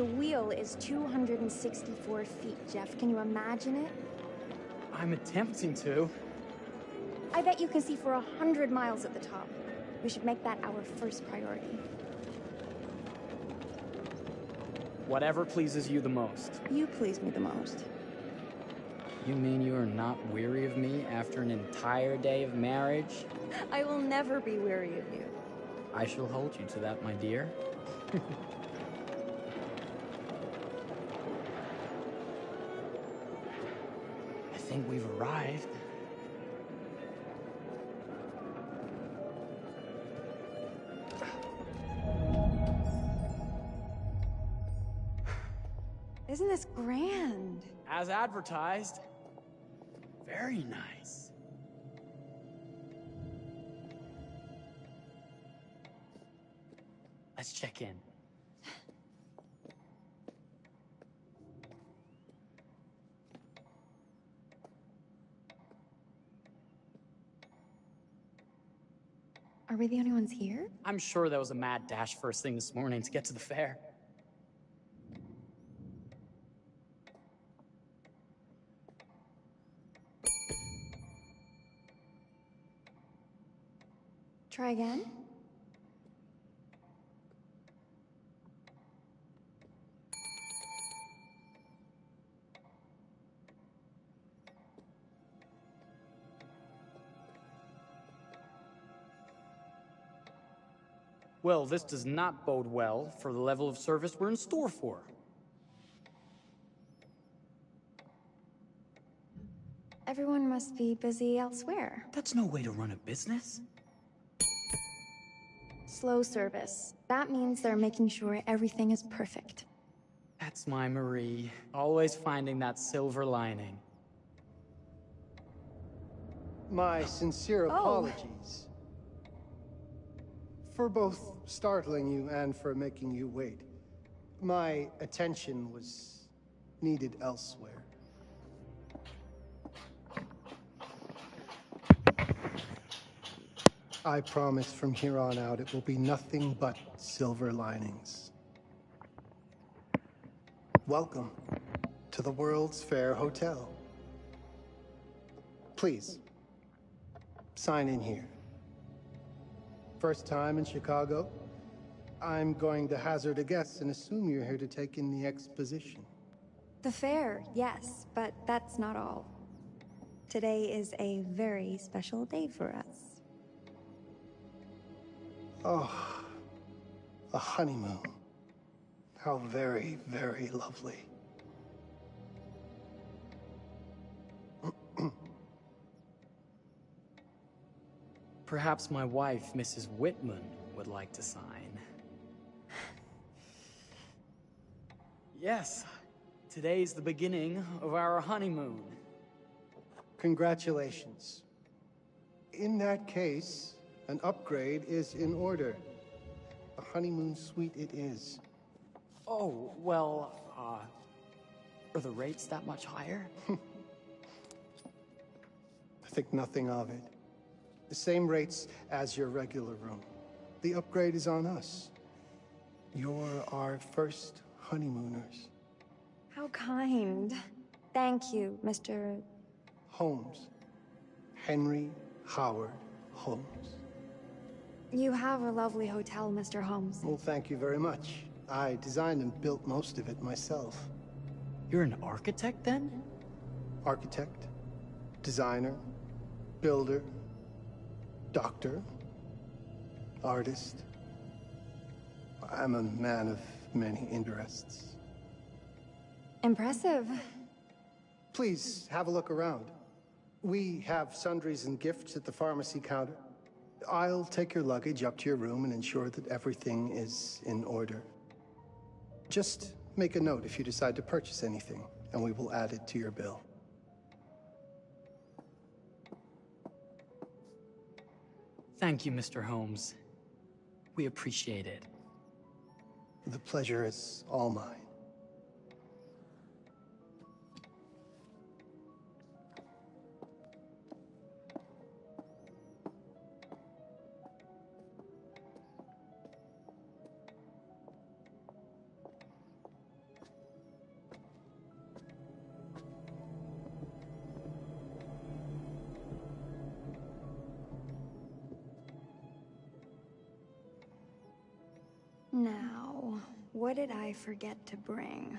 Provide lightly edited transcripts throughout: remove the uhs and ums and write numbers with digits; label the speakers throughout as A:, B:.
A: The wheel is 264 feet, Jeff. Can you imagine it?
B: I'm attempting to.
A: I bet you can see for 100 miles at the top. We should make that our first priority.
B: Whatever pleases you the most.
A: You please me the most.
B: You mean you are not weary of me after an entire day of marriage?
A: I will never be weary of you.
B: I shall hold you to that, my dear. I think we've arrived.
A: Isn't this grand?
B: As advertised. Very nice. Let's check in.
A: Are we the only ones here?
B: I'm sure that was a mad dash first thing this morning to get to the fair.
A: Try again?
B: Well, this does not bode well for the level of service we're in store for.
A: Everyone must be busy elsewhere.
B: That's no way to run a business.
A: Slow service. That means they're making sure everything is perfect.
B: That's my Marie, always finding that silver lining.
C: My sincere apologies. For both startling you and for making you wait. My attention was needed elsewhere. I promise from here on out it will be nothing but silver linings. Welcome to the World's Fair Hotel. Please, sign in here. First time in Chicago? I'm going to hazard a guess and assume you're here to take in the exposition.
A: The fair, yes, but that's not all. Today is a very special day for us.
C: Oh, a honeymoon. How very, very lovely.
B: Perhaps my wife, Mrs. Whitman, would like to sign. Yes, today's the beginning of our honeymoon.
C: Congratulations. In that case, an upgrade is in order. A honeymoon suite it is.
B: Oh, well, are the rates that much higher?
C: I think nothing of it. The same rates as your regular room. The upgrade is on us. You're our first honeymooners.
A: How kind. Thank you, Mr.
C: Holmes. Henry Howard Holmes.
A: You have a lovely hotel, Mr. Holmes.
C: Well, thank you very much. I designed and built most of it myself.
B: You're an architect, then?
C: Architect, designer, builder, doctor, artist. I'm a man of many interests.
A: Impressive.
C: Please have a look around. We have sundries and gifts at the pharmacy counter. I'll take your luggage up to your room and ensure that everything is in order. Just make a note if you decide to purchase anything, and we will add it to your bill.
B: Thank you, Mr. Holmes. We appreciate it.
C: The pleasure is all mine.
A: What did I forget to bring?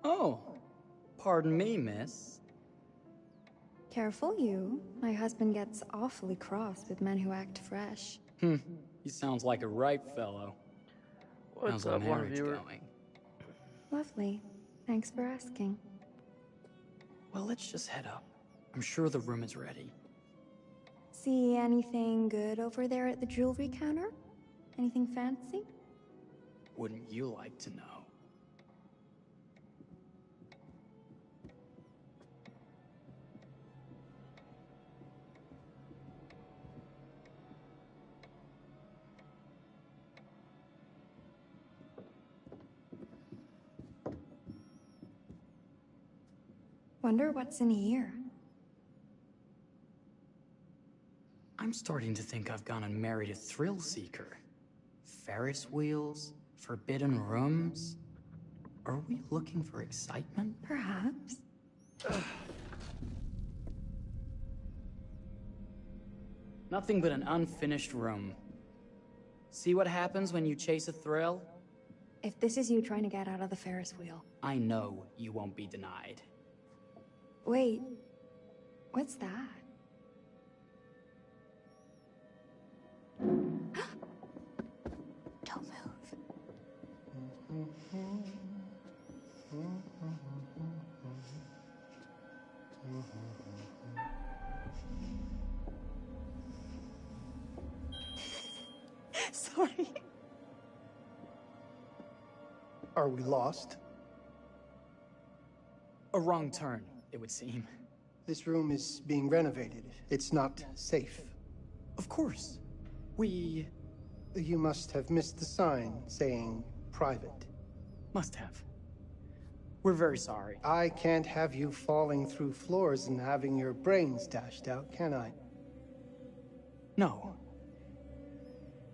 B: Oh, pardon me, miss.
A: Careful you. My husband gets awfully cross with men who act fresh.
B: He sounds like a ripe fellow.
D: What's
B: How's the
D: up, one
B: marriage
D: viewer?
B: going?
A: Lovely. Thanks for asking.
B: Well, let's just head up. I'm sure the room is ready.
A: See anything good over there at the jewelry counter? Anything fancy?
B: Wouldn't you like to know?
A: Wonder what's in here.
B: I'm starting to think I've gone and married a thrill seeker. Ferris wheels, forbidden rooms. Are we looking for excitement?
A: Perhaps.
B: Nothing but an unfinished room. See what happens when you chase a thrill?
A: If this is you trying to get out of the Ferris wheel.
B: I know you won't be denied.
A: Wait. What's that? Don't move. Sorry.
C: Are we lost?
B: A wrong turn, it would seem.
C: This room is being renovated. It's not safe.
B: Of course. We
C: You must have missed the sign saying private.
B: must have. We're very sorry.
C: I can't have you falling through floors and having your brains dashed out, can I?
B: No.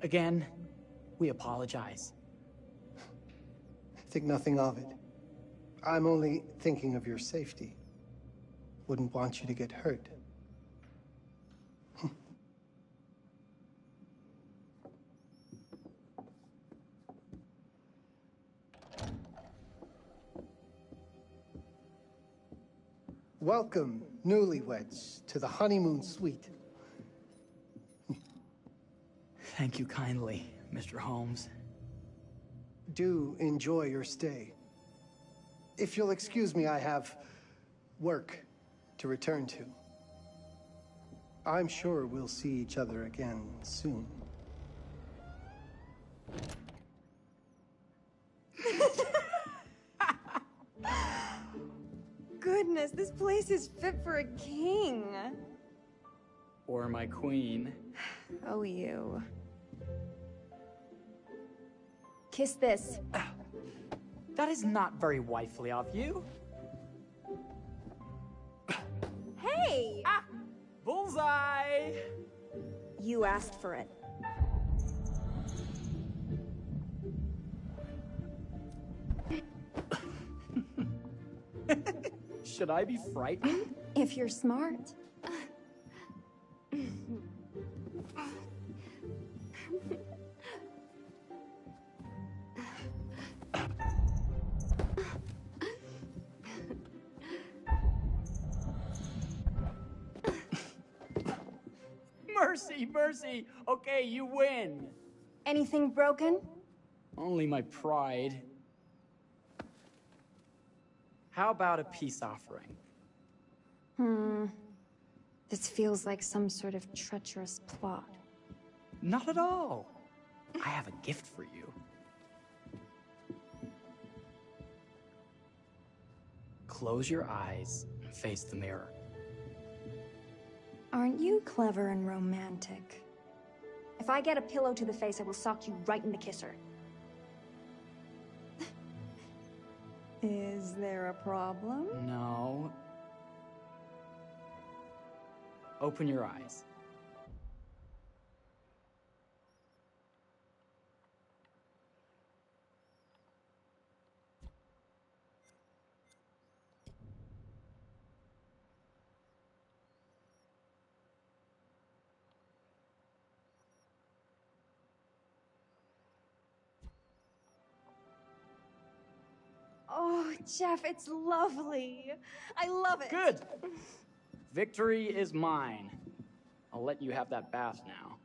B: Again, we apologize.
C: Think nothing of it. I'm only thinking of your safety. Wouldn't want you to get hurt. Welcome, newlyweds, to the honeymoon suite.
B: Thank you kindly, Mr. Holmes.
C: Do enjoy your stay. If you'll excuse me, I have work to return to. I'm sure we'll see each other again soon.
A: Goodness, this place is fit for a king.
B: Or my queen.
A: Oh, you. Kiss this.
B: That is not very wifely of you.
A: Hey!
B: Bullseye!
A: You asked for it.
B: Should I be frightened?
A: If you're smart.
B: Mercy, mercy! Okay, you win.
A: Anything broken?
B: Only my pride. How about a peace offering?
A: This feels like some sort of treacherous plot.
B: Not at all. I have a gift for you. Close your eyes and face the mirror.
A: Aren't you clever and romantic? If I get a pillow to the face, I will sock you right in the kisser. Is there a problem?
B: No. Open your eyes.
A: Oh, Jeff, it's lovely. I love it.
B: Good. Victory is mine. I'll let you have that bath now.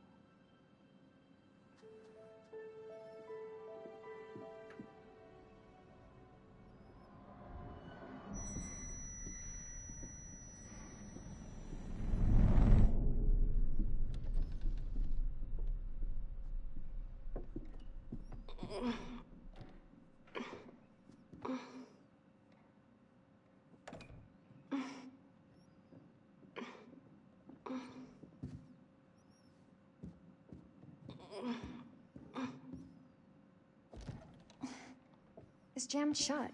A: It's jammed shut.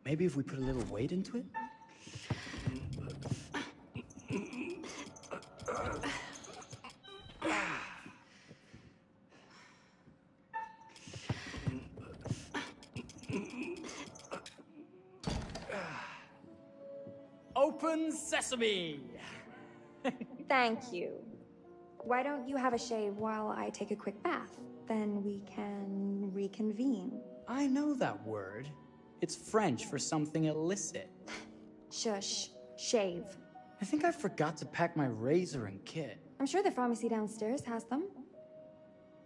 B: Maybe if we put a little weight into it? Open sesame!
A: Thank you. Why don't you have a shave while I take a quick bath? Then we can reconvene.
B: I know that word. It's French for something illicit.
A: Shush. Shave.
B: I think I forgot to pack my razor and kit.
A: I'm sure the pharmacy downstairs has them.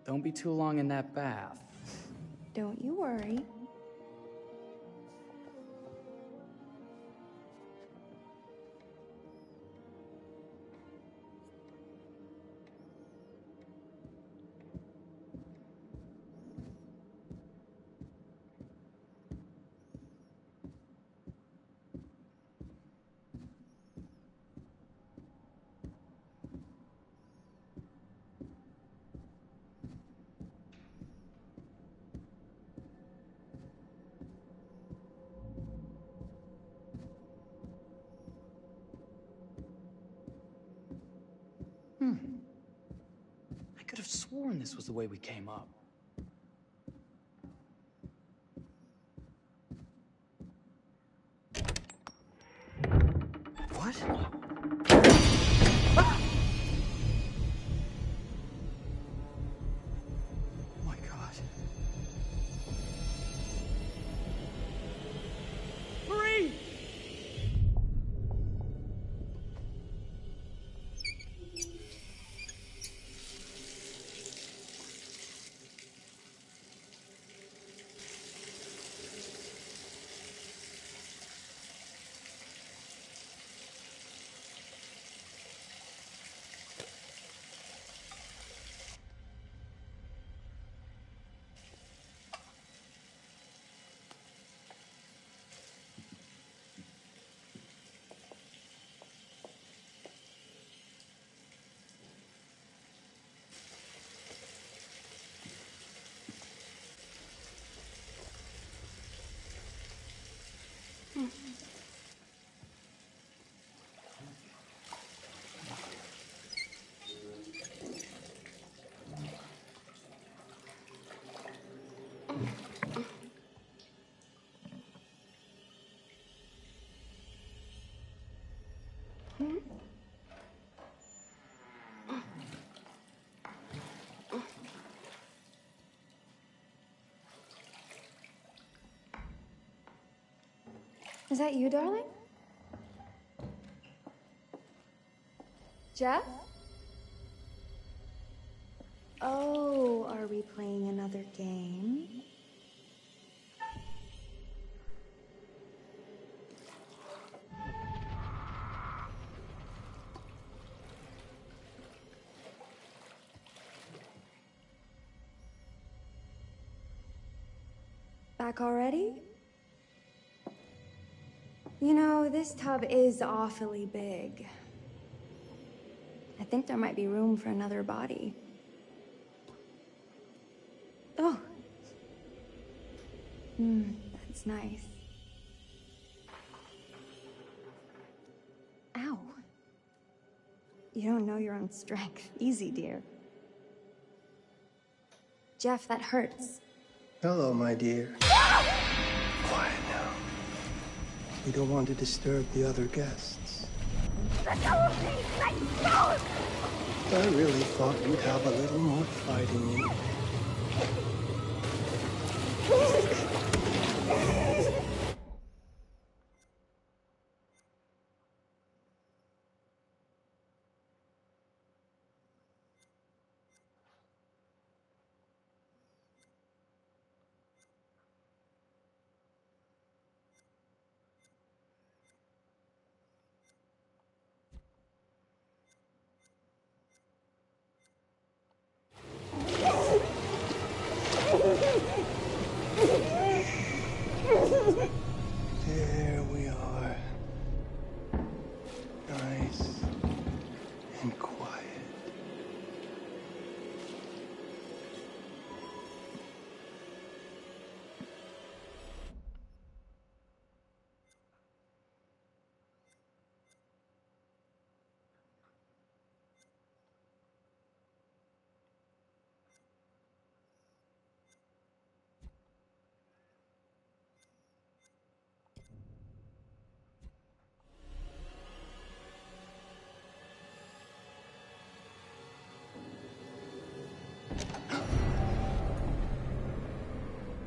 B: Don't be too long in that bath.
A: Don't you worry.
B: I could have sworn this was the way we came up. What? Ah! Oh my God. Marie!
A: Is that you, darling? Jeff? Oh, are we playing another game? Back already? You know, this tub is awfully big. I think there might be room for another body. Oh. That's nice. Ow. You don't know your own strength. Easy, dear. Jeff, that hurts.
C: Hello, my dear. Quiet now. We don't want to disturb the other guests.
A: Let go of me! Let go of me!
C: I really thought you'd have a little more fighting in you.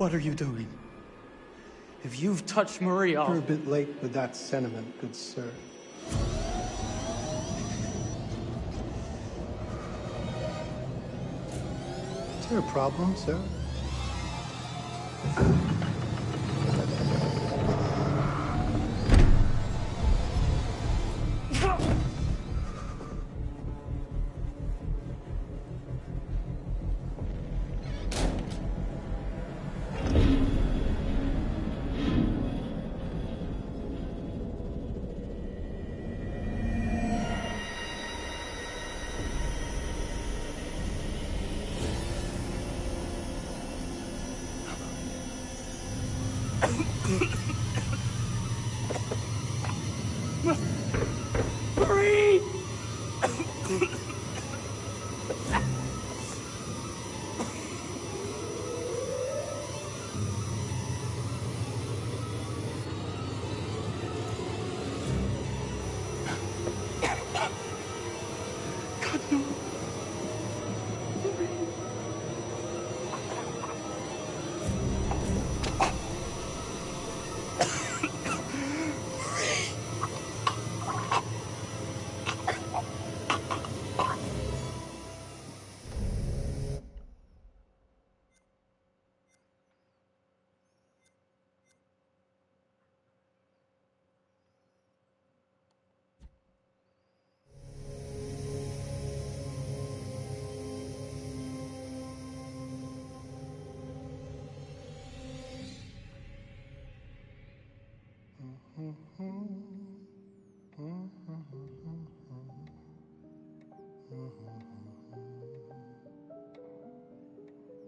B: What are you doing? If you've touched Marie,
C: You're a bit late with that sentiment, good sir. Is there a problem, sir?
B: Marie! God, no.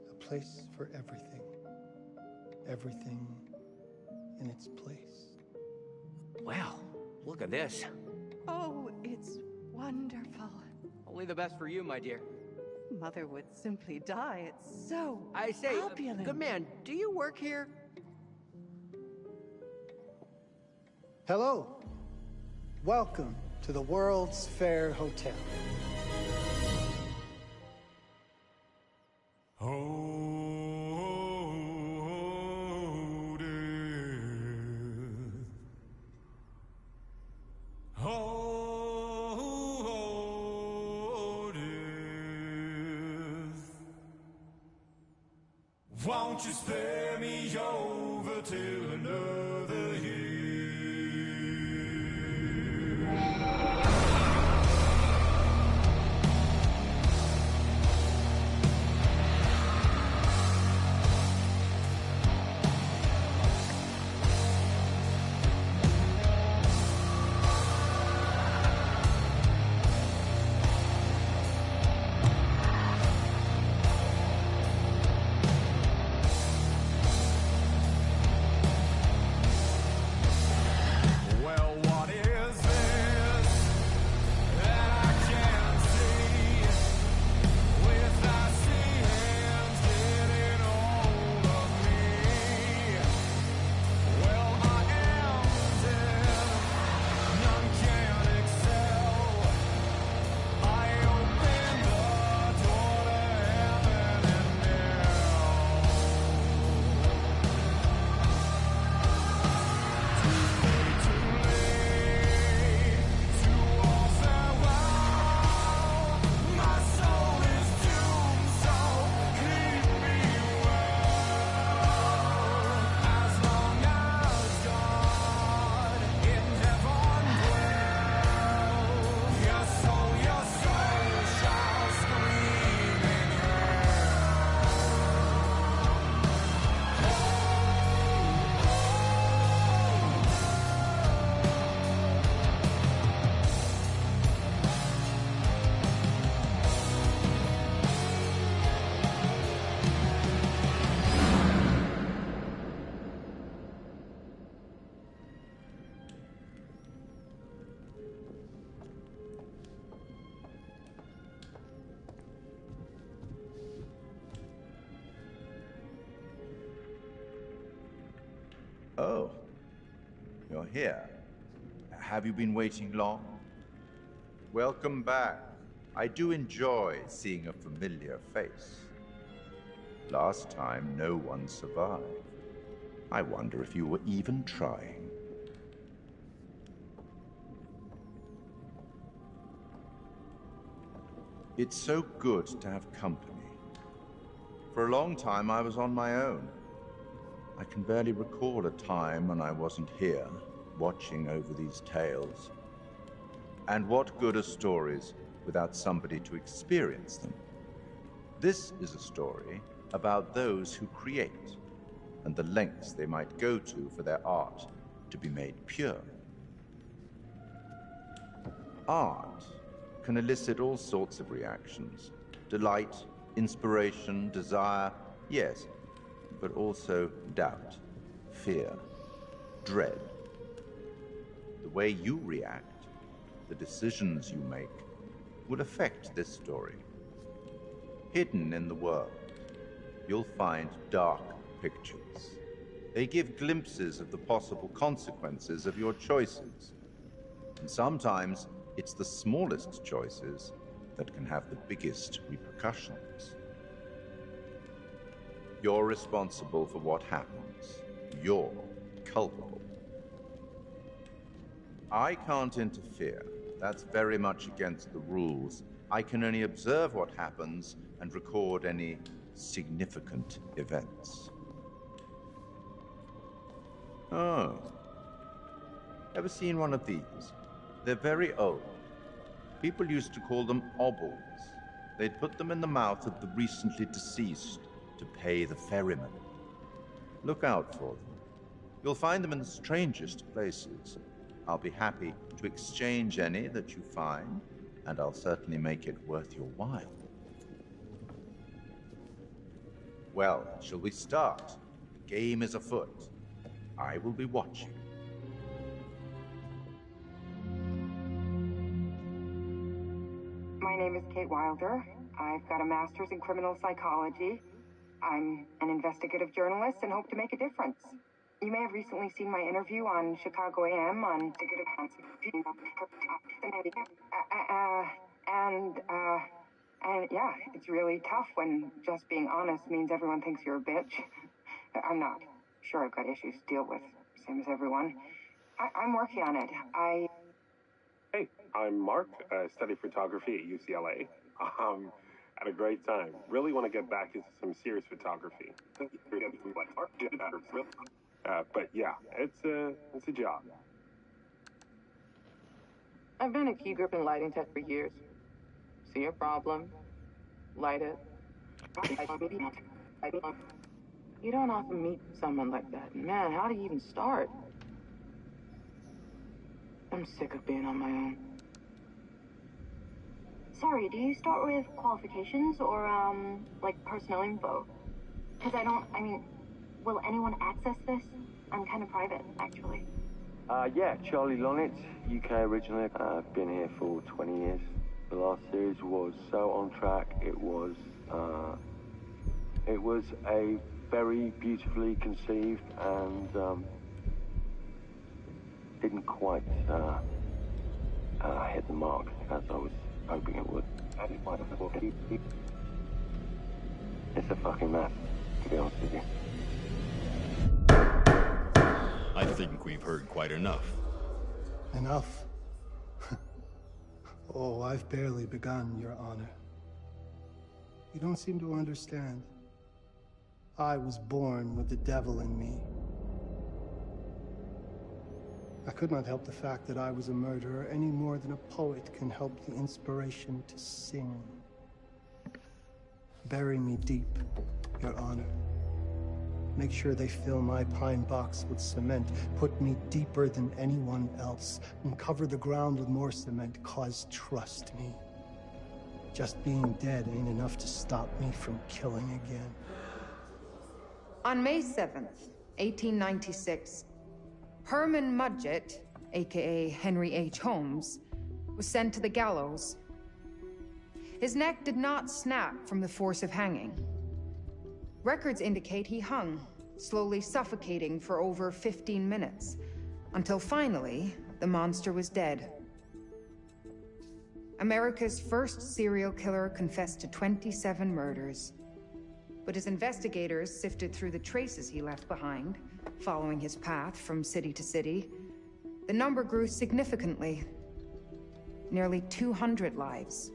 C: A place for everything. Everything in its place.
D: Wow, look at this.
E: Oh, it's wonderful.
D: Only the best for you, my dear.
E: Mother would simply die. It's so
D: I say,
E: opulent.
D: good man, do you work here?
C: Hello. Welcome to the World's Fair Hotel.
F: Won't you spare me over till another year?
G: Oh, you're here. Have you been waiting long? Welcome back. I do enjoy seeing a familiar face. Last time, no one survived. I wonder if you were even trying. It's so good to have company. For a long time, I was on my own. I can barely recall a time when I wasn't here, watching over these tales. And what good are stories without somebody to experience them? This is a story about those who create, and the lengths they might go to for their art to be made pure. Art can elicit all sorts of reactions. Delight, inspiration, desire, yes, but also doubt, fear, dread. The way you react, the decisions you make, will affect this story. Hidden in the world, you'll find dark pictures. They give glimpses of the possible consequences of your choices. And sometimes, it's the smallest choices that can have the biggest repercussions. You're responsible for what happens. You're culpable. I can't interfere. That's very much against the rules. I can only observe what happens and record any significant events. Oh. Ever seen one of these? They're very old. People used to call them obbles. They'd put them in the mouth of the recently deceased to pay the ferryman. Look out for them. You'll find them in the strangest places. I'll be happy to exchange any that you find, and I'll certainly make it worth your while. Well, shall we start? The game is afoot. I will be watching.
H: My name is Kate Wilder. I've got a master's in criminal psychology. I'm an investigative journalist and hope to make a difference. You may have recently seen my interview on Chicago AM on and yeah, it's really tough when just being honest means everyone thinks you're a bitch. I'm not. Sure, I've got issues to deal with, same as everyone. I'm working on it.
I: Hey, I'm Mark. I study photography at UCLA. Had a great time. Really want to get back into some serious photography. But yeah, it's a job.
H: I've been a key grip and lighting tech for years. See a problem, light it. You don't often meet someone like that. Man, how do you even start? I'm sick of being on my own.
J: Sorry, do you start with qualifications or, like personnel info? Because will anyone access this? I'm kind of private, actually.
K: Yeah, Charlie Lonitz, UK originally. I've been here for 20 years. The last series was so on track. It was a very beautifully conceived and didn't quite hit the mark as I was hoping it would. It's a fucking mess, to be honest with you.
L: I think we've heard quite enough.
C: Enough? Oh, I've barely begun, Your Honor. You don't seem to understand. I was born with the devil in me. I could not help the fact that I was a murderer any more than a poet can help the inspiration to sing. Bury me deep, Your Honor. Make sure they fill my pine box with cement. Put me deeper than anyone else. And cover the ground with more cement, 'cause trust me, just being dead ain't enough to stop me from killing again.
M: On May 7th, 1896, Herman Mudgett, aka Henry H. Holmes, was sent to the gallows. His neck did not snap from the force of hanging. Records indicate he hung, slowly suffocating for over 15 minutes, until finally, the monster was dead. America's first serial killer confessed to 27 murders. But as investigators sifted through the traces he left behind, following his path from city to city, the number grew significantly. Nearly 200 lives.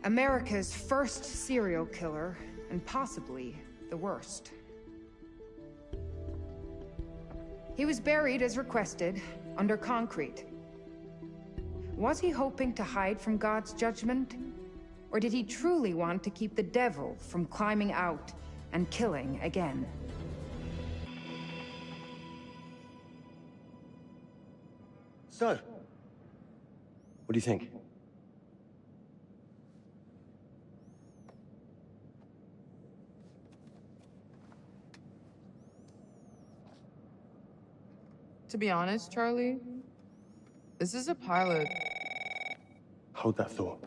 M: America's first serial killer, and possibly the worst. He was buried as requested, under concrete. Was he hoping to hide from God's judgment? Or did he truly want to keep the devil from climbing out and killing again?
K: So, what do you think?
N: To be honest, Charlie, this is a pilot.
K: Hold that thought.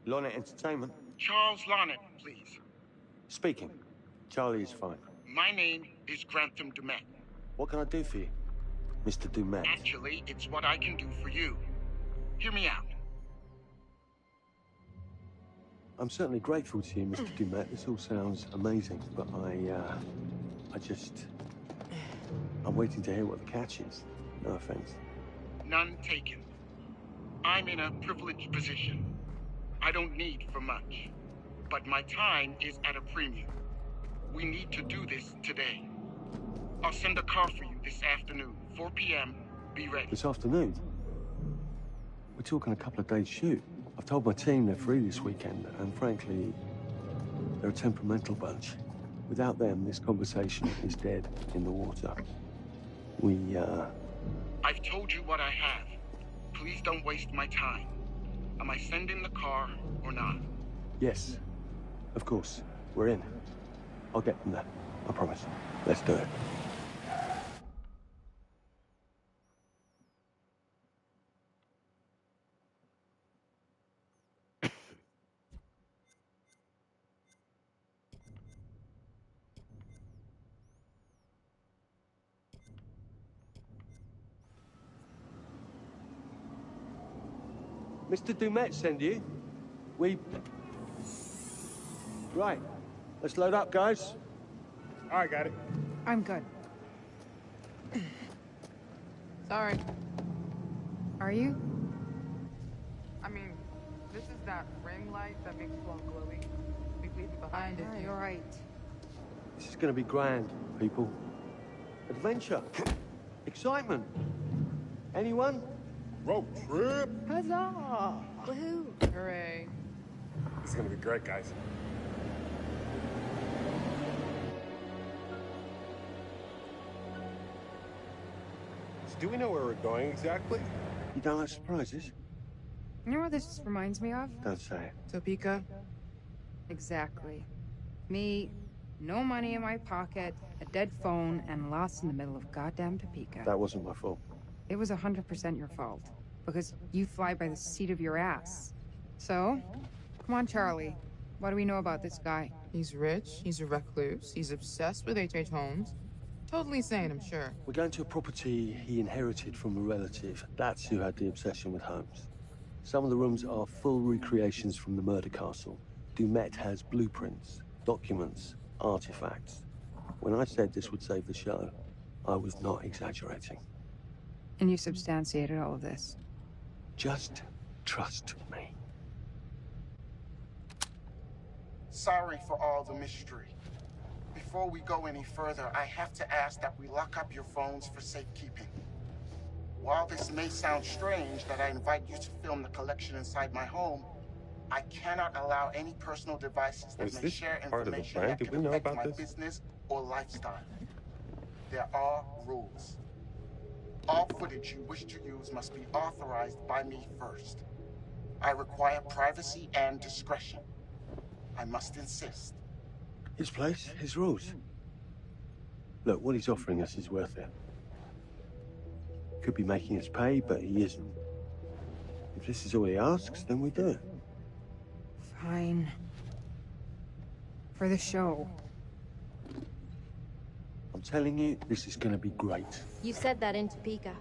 K: Lonnet Entertainment.
O: Charles Lonnet, please.
K: Speaking. Charlie is fine.
O: My name is Grantham Dumet.
K: What can I do for you, Mr. Dumet?
O: Actually, it's what I can do for you. Hear me out.
K: I'm certainly grateful to you, Mr. Dumet. This all sounds amazing, but I'm waiting to hear what the catch is. No offense.
O: None taken. I'm in a privileged position. I don't need for much. But my time is at a premium. We need to do this today. I'll send a car for you this afternoon, 4 p.m. Be ready.
K: This afternoon? We're talking a couple of days shoot. I've told my team they're free this weekend, and frankly, they're a temperamental bunch. Without them, this conversation is dead in the water.
O: I've told you what I have. Please don't waste my time. Am I sending the car or not?
K: Yes, of course. We're in. I'll get them there. I promise. Let's do it. Mr. Dumet send you? Right. Let's load up, guys.
O: All right, got it.
M: I'm good.
N: Sorry.
M: Are you?
N: I mean, this is that ring light that makes you all glowy. We leave it behind if
M: You're right.
K: This is gonna be grand, people. Adventure. Excitement. Anyone?
I: Road trip.
M: Huzzah! Woohoo!
N: Hooray.
I: This is gonna be great, guys. So do we know where we're going exactly?
K: You don't like surprises?
M: You know what this reminds me of?
K: Don't say it.
N: Topeka?
M: Exactly. Me, no money in my pocket, a dead phone, and lost in the middle of goddamn Topeka.
K: That wasn't my fault.
M: It was 100% your fault. Because you fly by the seat of your ass. So, come on, Charlie. What do we know about this guy?
N: He's rich, he's a recluse, he's obsessed with H.H. Holmes. Totally sane, I'm sure.
K: We're going to a property he inherited from a relative. That's who had the obsession with Holmes. Some of the rooms are full recreations from the murder castle. Dumet has blueprints, documents, artifacts. When I said this would save the show, I was not exaggerating.
M: And you substantiated all of this?
K: Just trust me.
O: Sorry for all the mystery. Before we go any further, I have to ask that we lock up your phones for safekeeping. While this may sound strange that I invite you to film the collection inside my home, I cannot allow any personal devices that may share information that can affect my business or lifestyle. There are rules. All footage you wish to use must be authorized by me first. I require privacy and discretion. I must insist.
K: His place, his rules. Look, what he's offering us is worth it. Could be making us pay, but he isn't. If this is all he asks, then we do it.
M: Fine. For the show.
K: I'm telling you, this is gonna be great.
P: You said that in Topeka.